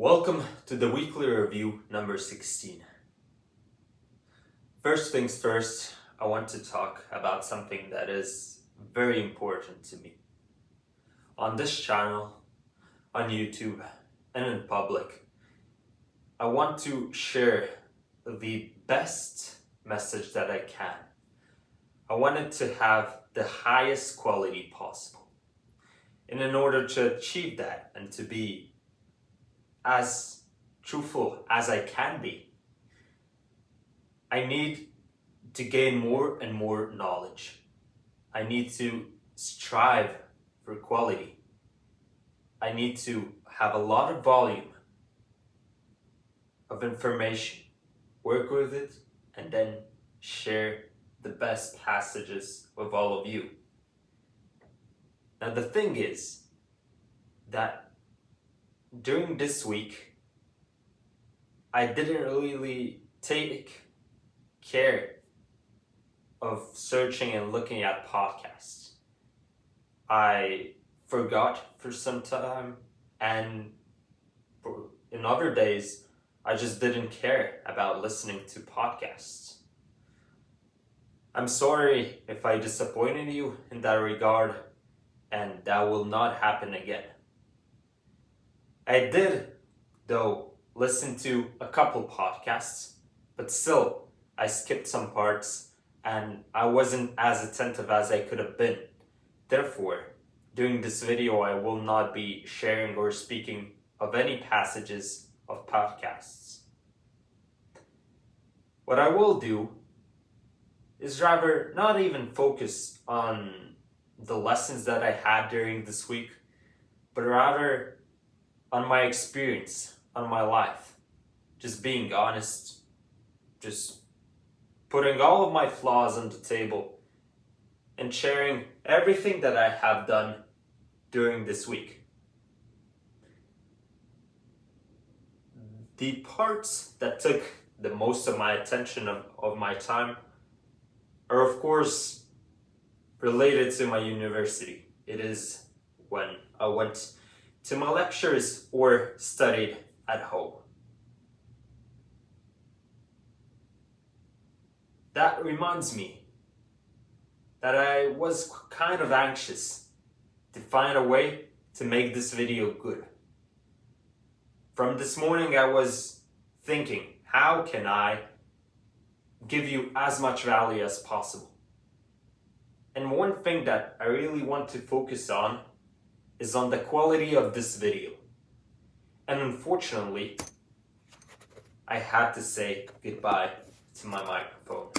Welcome to the weekly review number 16. First things first, I want to talk about something that is very important to me. On this channel, on YouTube, and in public, I want to share the best message that I can. I want it to have the highest quality possible. And in order to achieve that and to be as truthful as I can be, I need to gain more and more knowledge. I need to strive for quality. I need to have a lot of volume of information, work with it, and then share the best passages with all of you. Now the thing is that during this week, I didn't really take care of searching and looking at podcasts. I forgot for some time, and in other days, I just didn't care about listening to podcasts. I'm sorry if I disappointed you in that regard, and that will not happen again. I did, though, listen to a couple podcasts, but still, I skipped some parts and I wasn't as attentive as I could have been. Therefore, during this video, I will not be sharing or speaking of any passages of podcasts. What I will do is rather not even focus on the lessons that I had during this week, but rather on my experience, on my life. Just being honest, just putting all of my flaws on the table and sharing everything that I have done during this week. The parts that took the most of my attention of my time are of course related to my university. It is when I went to my lectures or studied at home. That reminds me that I was kind of anxious to find a way to make this video good. From this morning I was thinking, how can I give you as much value as possible? And one thing that I really want to focus on is on the quality of this video. And unfortunately, I had to say goodbye to my microphone.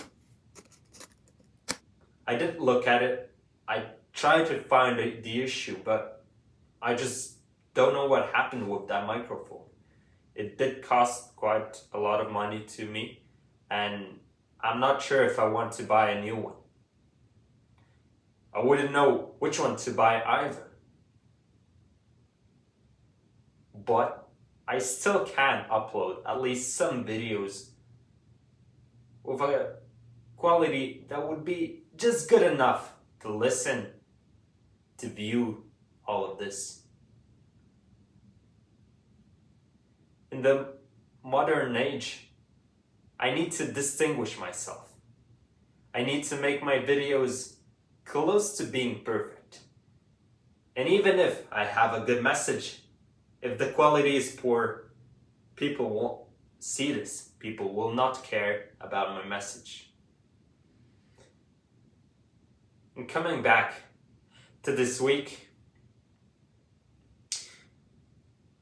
I didn't look at it. I tried to find the issue, but I just don't know what happened with that microphone. It did cost quite a lot of money to me, and I'm not sure if I want to buy a new one. I wouldn't know which one to buy either. But I still can upload at least some videos with a quality that would be just good enough to listen, to view all of this. In the modern age, I need to distinguish myself. I need to make my videos close to being perfect. And even if I have a good message, if the quality is poor, people won't see this. People will not care about my message. And coming back to this week,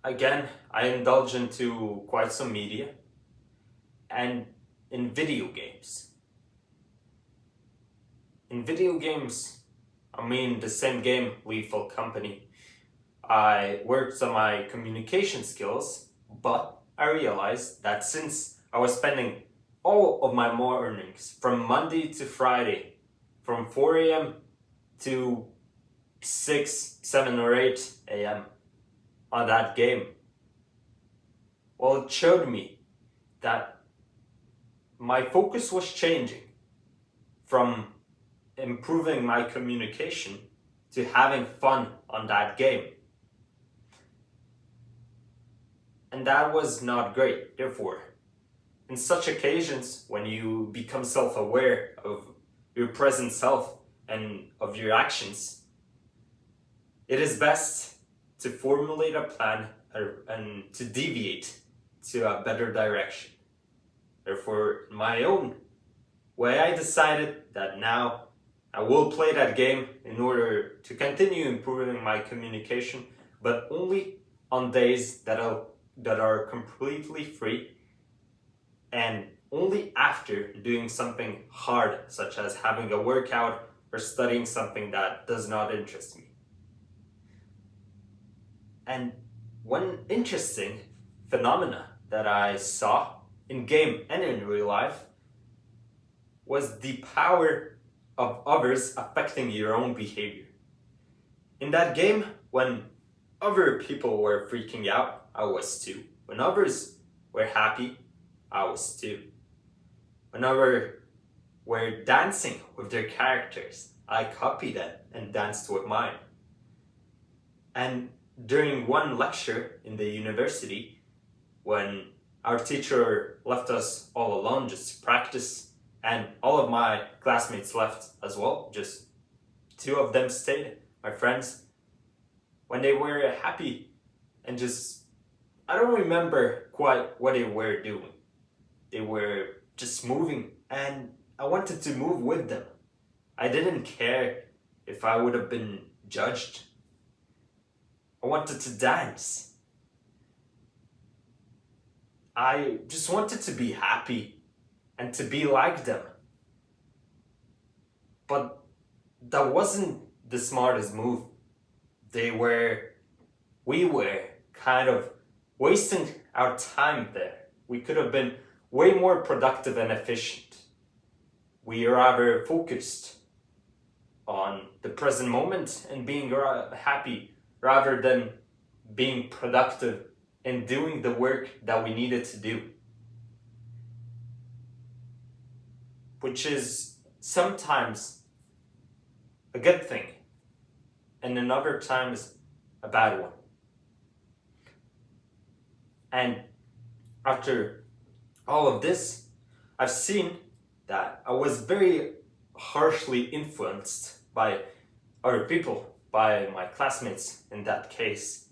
again, I indulge into quite some media and in video games. In video games, I mean the same game, Lethal Company. I worked on my communication skills, but I realized that since I was spending all of my mornings from Monday to Friday, from 4 a.m. to 6, 7 or 8 a.m. on that game, well, it showed me that my focus was changing from improving my communication to having fun on that game. And that was not great. Therefore, in such occasions, when you become self-aware of your present self and of your actions, it is best to formulate a plan and to deviate to a better direction. Therefore, in my own way, I decided that now I will play that game in order to continue improving my communication, but only on days that are completely free, and only after doing something hard, such as having a workout or studying something that does not interest me. And one interesting phenomena that I saw in game and in real life was the power of others affecting your own behavior. In that game, when other people were freaking out, I was too. When others were happy, I was too. When others were dancing with their characters, I copied them and danced with mine. And during one lecture in the university, when our teacher left us all alone just to practice, and all of my classmates left as well, just two of them stayed, my friends, when they were happy and just, I don't remember quite what they were doing. They were just moving, and I wanted to move with them. I didn't care if I would have been judged. I wanted to dance. I just wanted to be happy and to be like them. But that wasn't the smartest move. We were kind of wasting our time there. We could have been way more productive and efficient. We rather focused on the present moment and being happy rather than being productive and doing the work that we needed to do. Which is sometimes a good thing, and in other times a bad one. And after all of this, I've seen that I was very harshly influenced by other people, by my classmates in that case.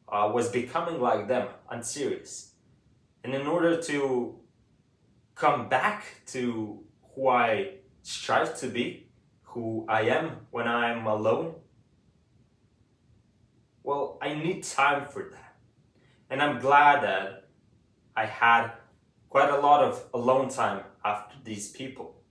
I was becoming like them, unserious. And in order to come back to who I strive to be, who I am when I'm alone, well, I need time for that. And I'm glad that I had quite a lot of alone time after these people.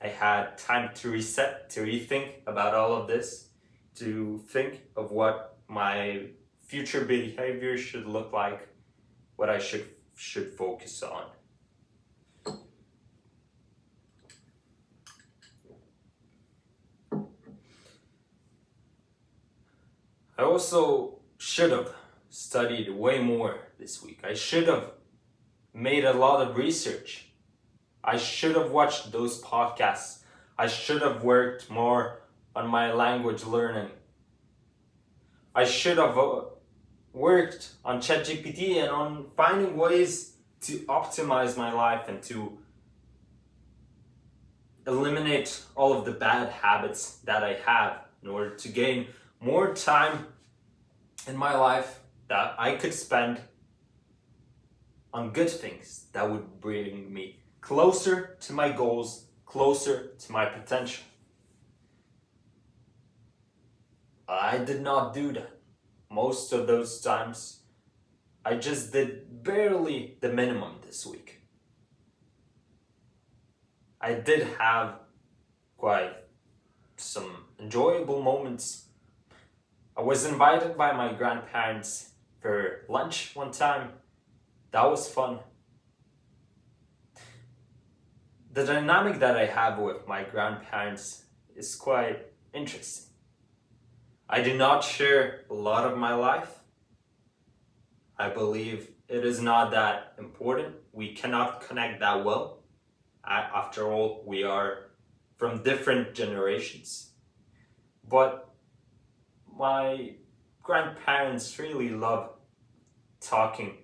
I had time to reset, to rethink about all of this, to think of what my future behavior should look like, what I should focus on. I also should have studied way more this week. I should have made a lot of research. I should have watched those podcasts. I should have worked more on my language learning. I should have worked on ChatGPT and on finding ways to optimize my life and to eliminate all of the bad habits that I have in order to gain more time in my life that I could spend on good things that would bring me closer to my goals, closer to my potential. I did not do that. Most of those times, I just did barely the minimum this week. I did have quite some enjoyable moments. I was invited by my grandparents for lunch one time. That was fun. The dynamic that I have with my grandparents is quite interesting. I do not share a lot of my life. I believe it is not that important. We cannot connect that well. After all, we are from different generations. But my grandparents really love talking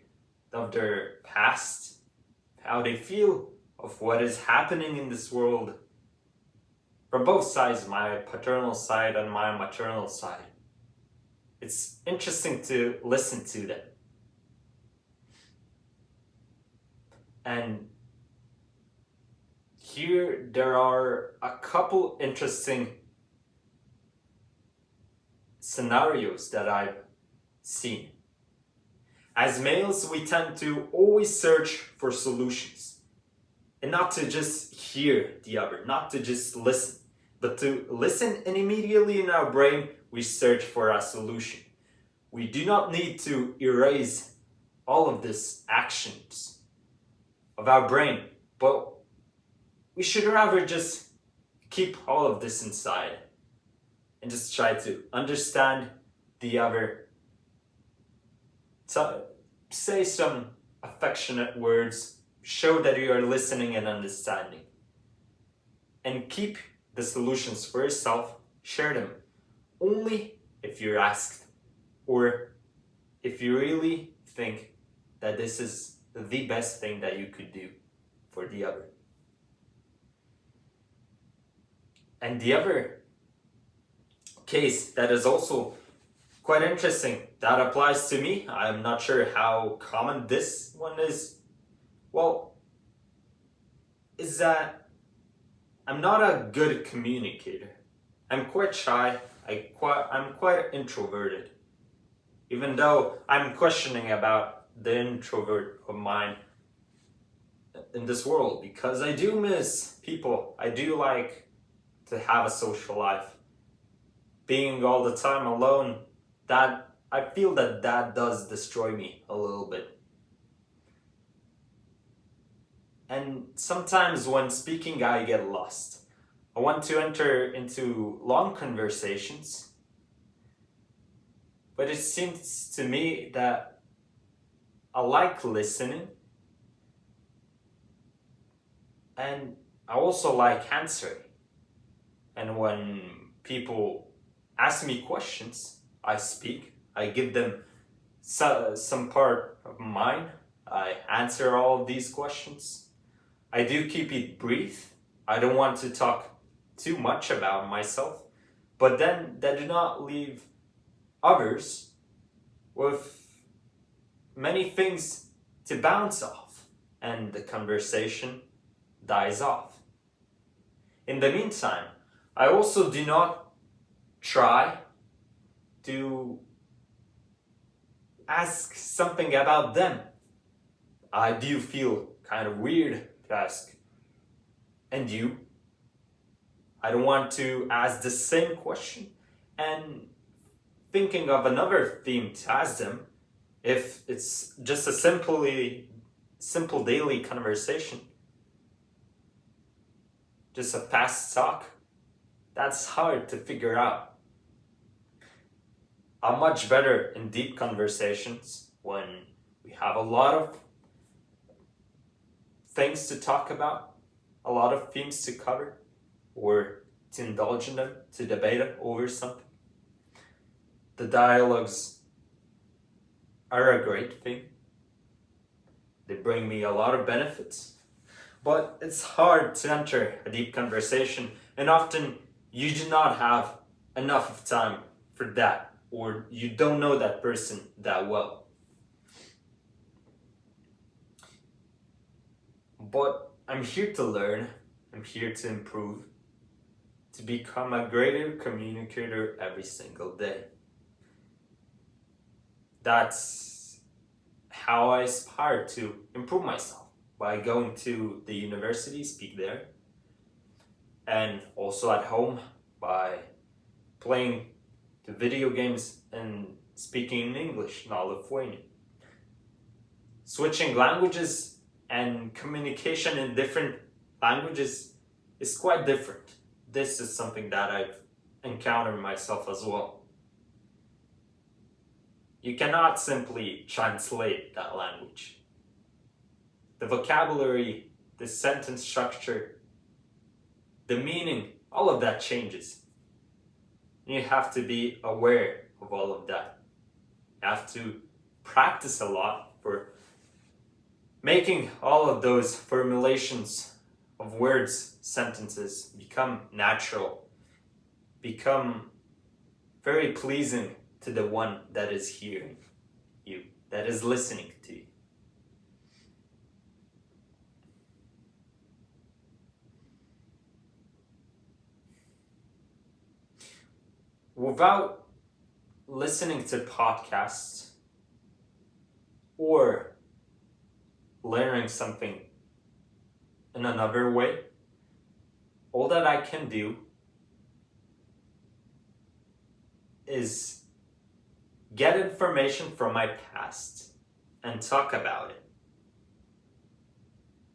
of their past, how they feel of what is happening in this world from both sides, my paternal side and my maternal side. It's interesting to listen to them. And here there are a couple interesting scenarios that I've seen. As males, we tend to always search for solutions and not to just hear the other, not to just listen, but to listen, and immediately in our brain we search for a solution. We do not need to erase all of these actions of our brain, but we should rather just keep all of this inside and just try to understand the other. Say some affectionate words, show that you are listening and understanding. And keep the solutions for yourself, share them only if you're asked, or if you really think that this is the best thing that you could do for the other. And the other case that is also quite interesting, that applies to me, I'm not sure how common this one is, is that I'm not a good communicator. I'm quite shy, I'm quite introverted. Even though I'm questioning about the introvert of mine in this world, because I do miss people. I do like to have a social life. Being all the time alone, that I feel that does destroy me a little bit. And sometimes when speaking, I get lost. I want to enter into long conversations, but it seems to me that I like listening, and I also like answering. And when people ask me questions, I speak, I give them some part of mine, I answer all of these questions. I do keep it brief. I don't want to talk too much about myself, but then that do not leave others with many things to bounce off, and the conversation dies off. In the meantime, I also do not try to ask something about them. I do feel kind of weird to ask, and you? I don't want to ask the same question and thinking of another theme to ask them. If it's just a simple daily conversation, just a fast talk, that's hard to figure out. I'm much better in deep conversations when we have a lot of things to talk about, a lot of themes to cover, or to indulge in them, to debate over something. The dialogues are a great thing. They bring me a lot of benefits, but it's hard to enter a deep conversation, and often you do not have enough of time for that, or you don't know that person that well. But I'm here to learn, I'm here to improve, to become a greater communicator every single day. That's how I aspire to improve myself, by going to the university, speak there, and also at home by playing the video games and speaking in English, not Lithuanian. Switching languages and communication in different languages is quite different. This is something that I've encountered myself as well. You cannot simply translate that language. The vocabulary, the sentence structure, the meaning, all of that changes. You have to be aware of all of that. You have to practice a lot, for making all of those formulations of words, sentences become natural, become very pleasing to the one that is hearing you, that is listening to you. Without listening to podcasts or learning something in another way, all that I can do is get information from my past and talk about it.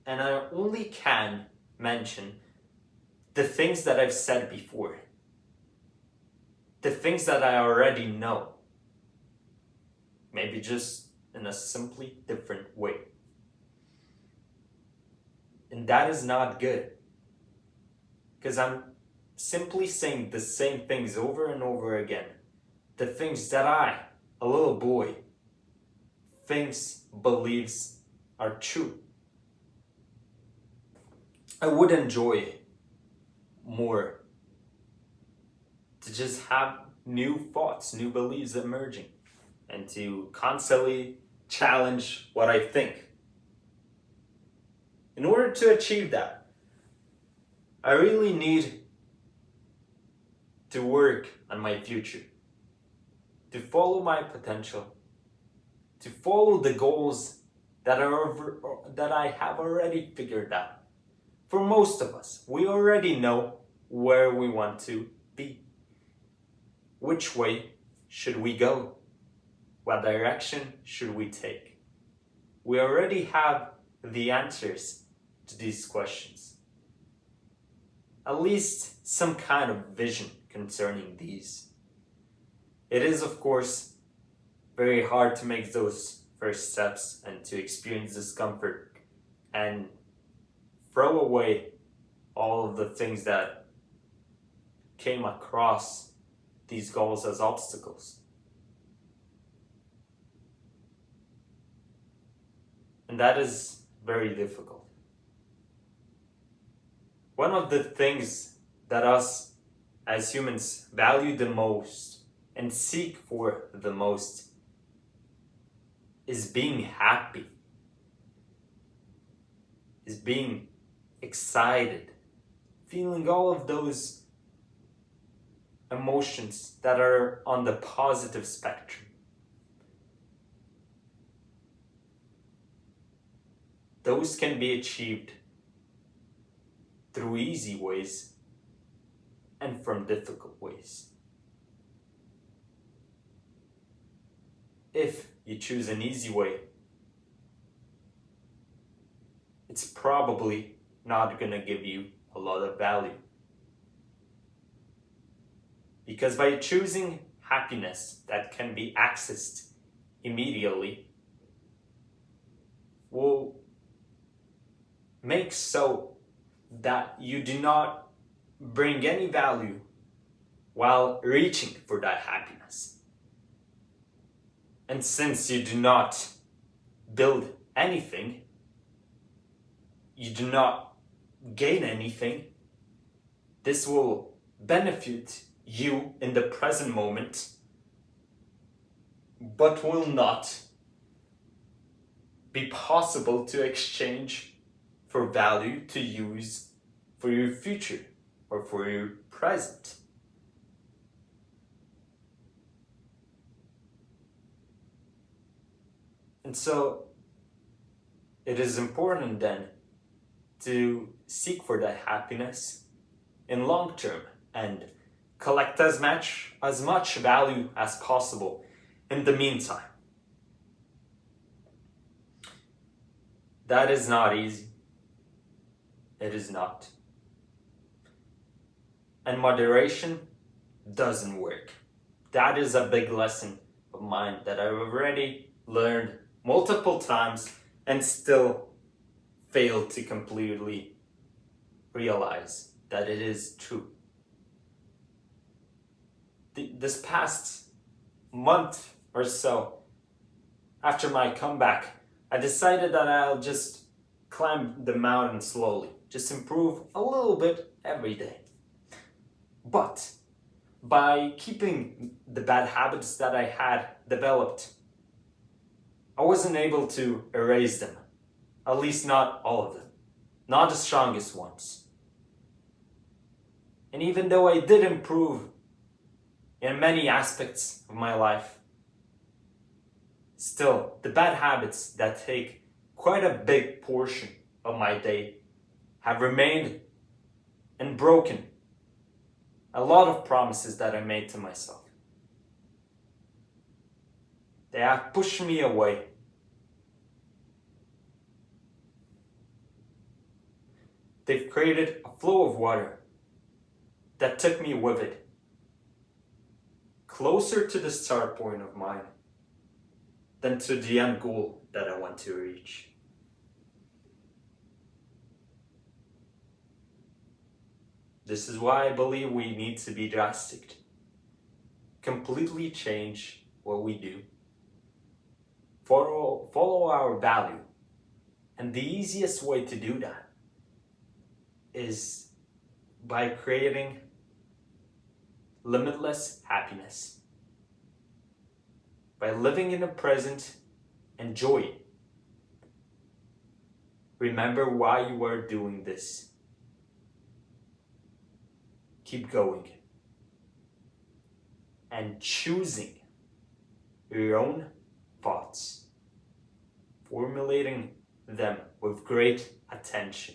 And I only can mention the things that I've said before, the things that I already know, maybe just in a simply different way. And that is not good, because I'm simply saying the same things over and over again. The things that I, a little boy, thinks, believes are true. I would enjoy more to just have new thoughts, new beliefs emerging, and to constantly challenge what I think. In order to achieve that, I really need to work on my future, to follow my potential, to follow the goals that I have already figured out. For most of us, we already know where we want to be. Which way should we go? What direction should we take? We already have the answers to these questions. At least some kind of vision concerning these. It is, of course, very hard to make those first steps and to experience discomfort and throw away all of the things that came across these goals as obstacles. And that is very difficult. One of the things that us as humans value the most and seek for the most is being happy, is being excited, feeling all of those emotions that are on the positive spectrum. Those can be achieved through easy ways and from difficult ways. If you choose an easy way, it's probably not going to give you a lot of value. Because by choosing happiness that can be accessed immediately, will make so that you do not bring any value while reaching for that happiness. And since you do not build anything, you do not gain anything, this will benefit you in the present moment, but will not be possible to exchange for value to use for your future or for your present. And so it is important then to seek for that happiness in long term and collect as much value as possible in the meantime. That is not easy. It is not. And moderation doesn't work. That is a big lesson of mine that I've already learned multiple times and still failed to completely realize that it is true. This past month or so, after my comeback, I decided that I'll just climb the mountain slowly, just improve a little bit every day. But by keeping the bad habits that I had developed, I wasn't able to erase them, at least not all of them, not the strongest ones. And even though I did improve in many aspects of my life, still, the bad habits that take quite a big portion of my day have remained and broken a lot of promises that I made to myself. They have pushed me away. They've created a flow of water that took me with it, closer to the start point of mine than to the end goal that I want to reach. This is why I believe we need to be drastic. Completely change what we do. Follow our value. And the easiest way to do that is by creating limitless happiness. By living in the present and joy. Remember why you are doing this. Keep going. And choosing your own thoughts. Formulating them with great attention.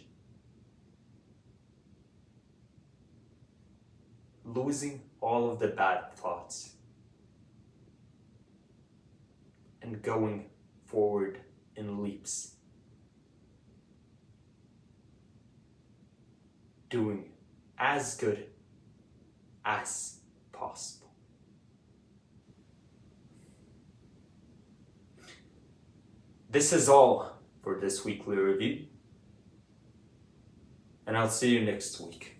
Losing all of the bad thoughts. And going forward in leaps. Doing as good as possible. This is all for this weekly review, and I'll see you next week.